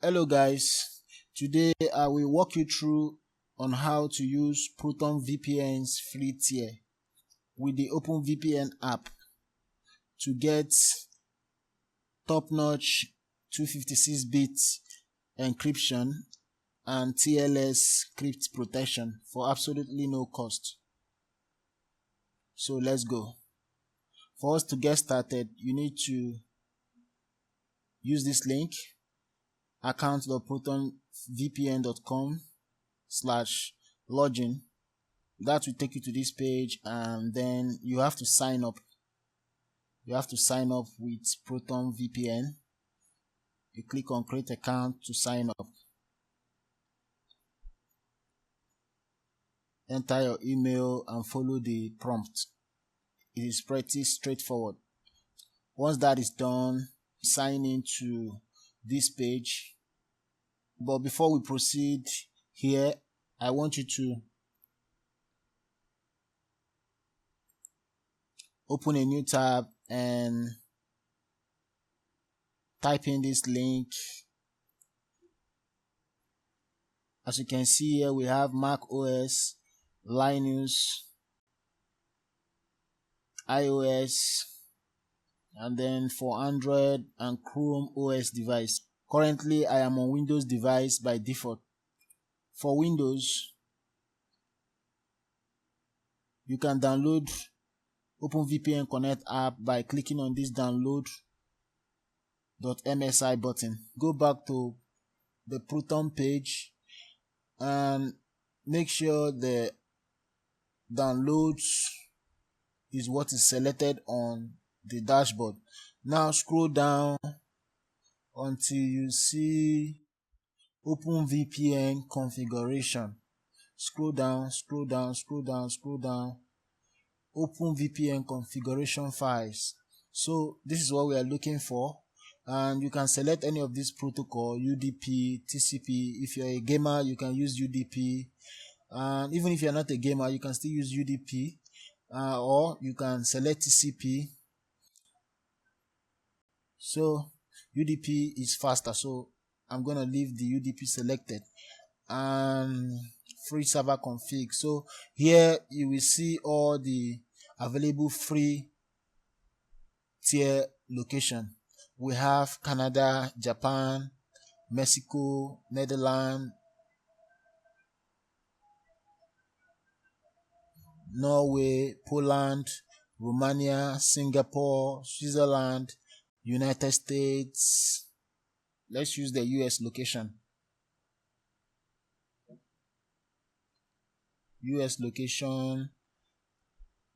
Hello guys, today I will walk you through on how to use Proton VPN's free tier with the Openvpn app to get top-notch 256-bit encryption and TLS crypt protection for absolutely no cost. So let's go. For us to get started, you need to use this link, account.protonvpn.com/login. That will take you to this page, and then you have to sign up. You have to sign up with Proton VPN. You click on create account to sign up. Enter your email and follow the prompt. It is pretty straightforward. Once that is done, sign into this page. But before we proceed here, I want you to open a new tab and type in this link. As you can see here, we have Mac OS, Linux, iOS, and then for Android and Chrome OS device. Currently, I am on Windows device by default. For Windows, you can download OpenVPN Connect app by clicking on this download.msi button. Go back to the Proton page and make sure the downloads is what is selected on the dashboard. Now scroll down until you see OpenVPN configuration. Scroll down, scroll down, scroll down, scroll down. OpenVPN configuration files. So this is what we are looking for, and you can select any of these protocol: UDP, TCP. If you're a gamer, you can use UDP, and even if you're not a gamer, you can still use UDP, or you can select TCP. So UDP is faster, so I'm gonna leave the UDP selected. And free server config. So here you will see all the available free tier location. We have Canada, Japan, Mexico, Netherlands, Norway, Poland, Romania, Singapore, Switzerland, United States. Let's use the US location. US location.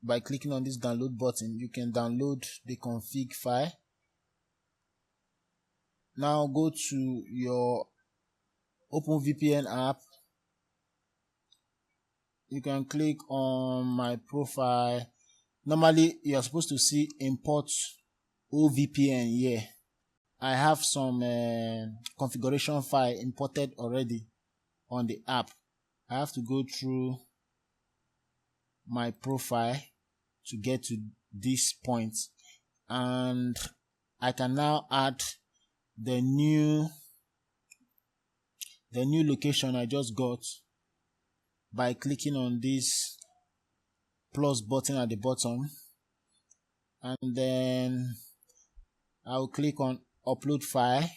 By clicking on this download button, you can download the config file. Now go to your OpenVPN app. You can click on my profile. Normally you are supposed to see import Ovpn here. I have some configuration file imported already on the app. I have to go through my profile to get to this point, and I can now add the new location I just got by clicking on this plus button at the bottom, and then I'll click on upload file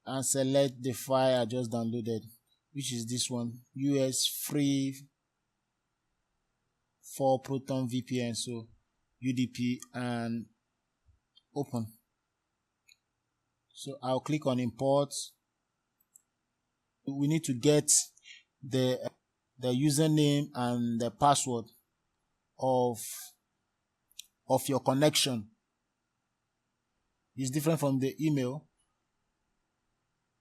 and select the file I just downloaded, which is this one, US free for Proton VPN. So UDP and open. So I'll click on import. We need to get the username and the password of your connection. It's different from the email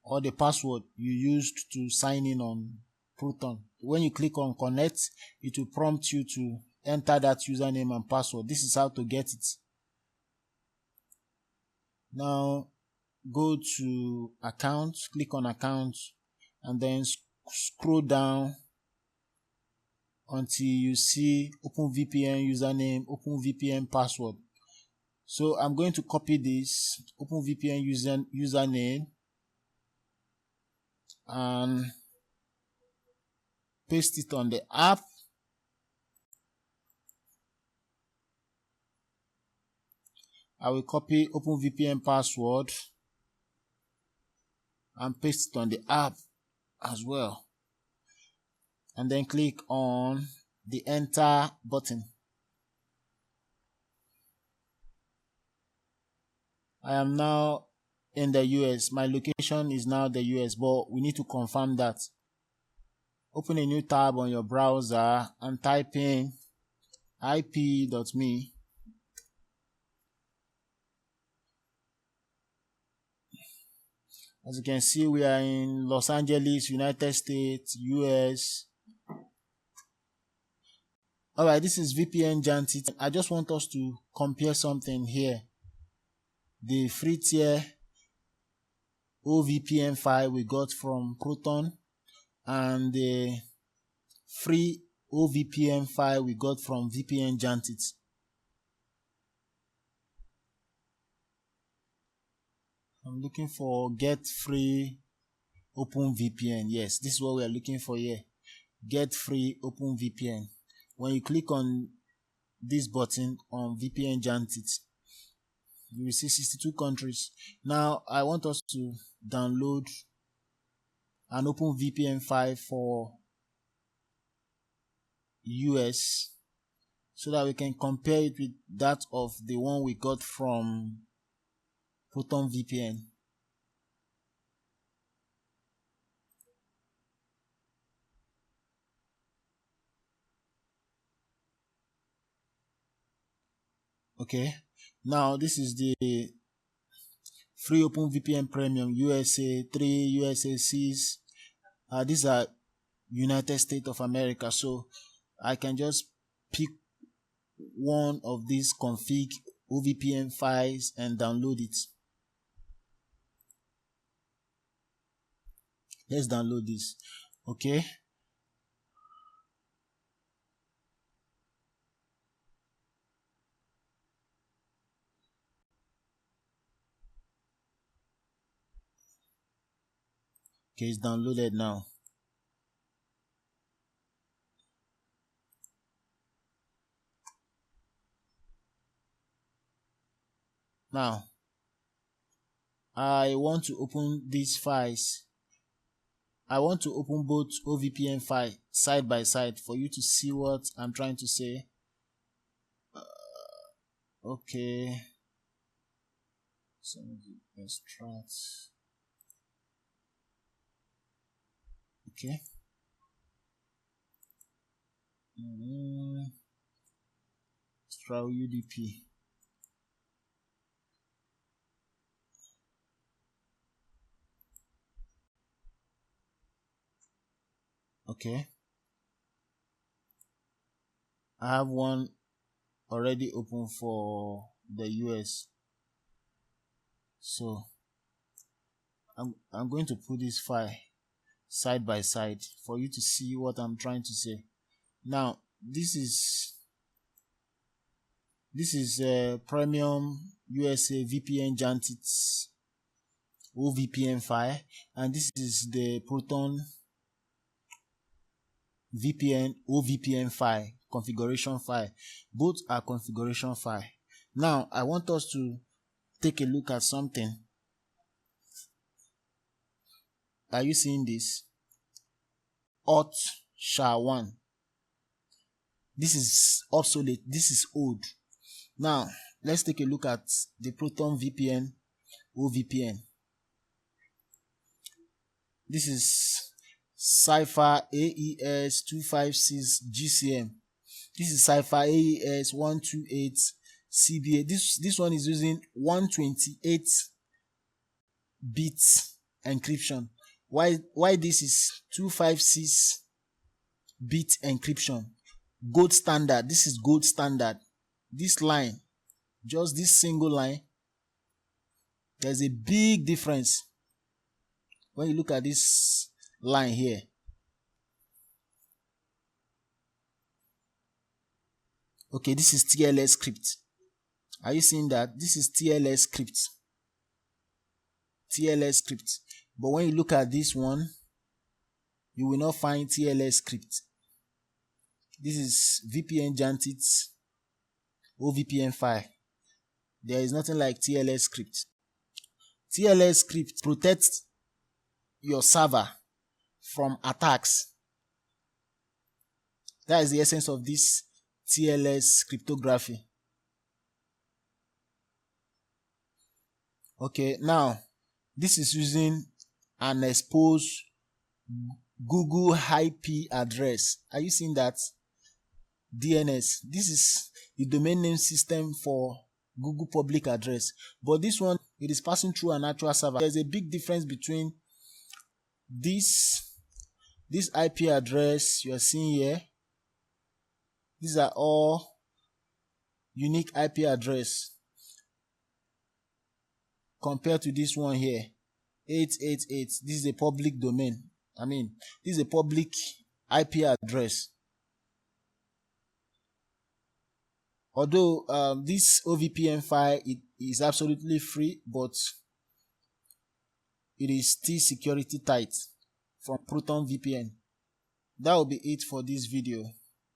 or the password you used to sign in on Proton. When you click on connect, it will prompt you to enter that username and password. This is how to get it. Now go to account, click on account, and then scroll down until you see OpenVPN username, OpenVPN password. So I'm going to copy this OpenVPN username and paste it on the app. I will copy OpenVPN password and paste it on the app as well. And then click on the enter button. I am now in the US. My location is now the US, but we need to confirm that. Open a new tab on your browser and type in ip.me. As you can see, we are in Los Angeles, United States, US. Alright, this is VPN Jantit. I just want us to compare something here. The free tier Ovpn file we got from Proton and the free Ovpn file we got from VPN Jantit. I'm looking for get free Openvpn. Yes, this is what we are looking for here. Get free Openvpn. When you click on this button on VPN Jantit, you will see 62 countries. Now I want us to download an OpenVPN file for US so that we can compare it with that of the one we got from Proton VPN. Okay, now this is the free OpenVPN Premium USA 3, USA 6. These are United States of America, so I can just pick one of these config OVPN files and download it. Let's download this. Okay, it's downloaded now. Now I want to open these files. I want to open both OVPN files side by side for you to see what I'm trying to say. Okay, some of the extracts. Okay. Extra UDP. Okay, I have one already open for the US, so I'm going to put this file side by side for you to see what I'm trying to say. Now this is premium USA VPN Jantit OVPN file, and this is the Proton VPN OVPN file, configuration file. Both are configuration file. Now I want us to take a look at something. Are you seeing this? Auth SHA-1. This is obsolete. This is old. Now let's take a look at the Proton VPN OVPN. This is Cypher AES 256 GCM. This is Cypher AES 128 CBA. This one is using 128 bits encryption. Why this is 256 bit encryption? Gold standard. This is gold standard. This line, just this single line, there's a big difference when you look at this line here. Okay, this is TLS script. Are you seeing that? This is TLS script. TLS script. But when you look at this one, you will not find TLS script. This is VPN Jantit's Ovpn file. There is nothing like TLS script. TLS script protects your server from attacks. That is the essence of this TLS cryptography. Okay, now this is using an exposed Google IP address. Are you seeing that? DNS. This is the domain name system for Google public address. But this one, it is passing through an actual server. There's a big difference between this IP address you are seeing here. These are all unique IP address compared to this one here, 888. This is a public domain. This is a public IP address. Although this Ovpn file is absolutely free, but it is still security tight from Proton VPN. That will be it for this video.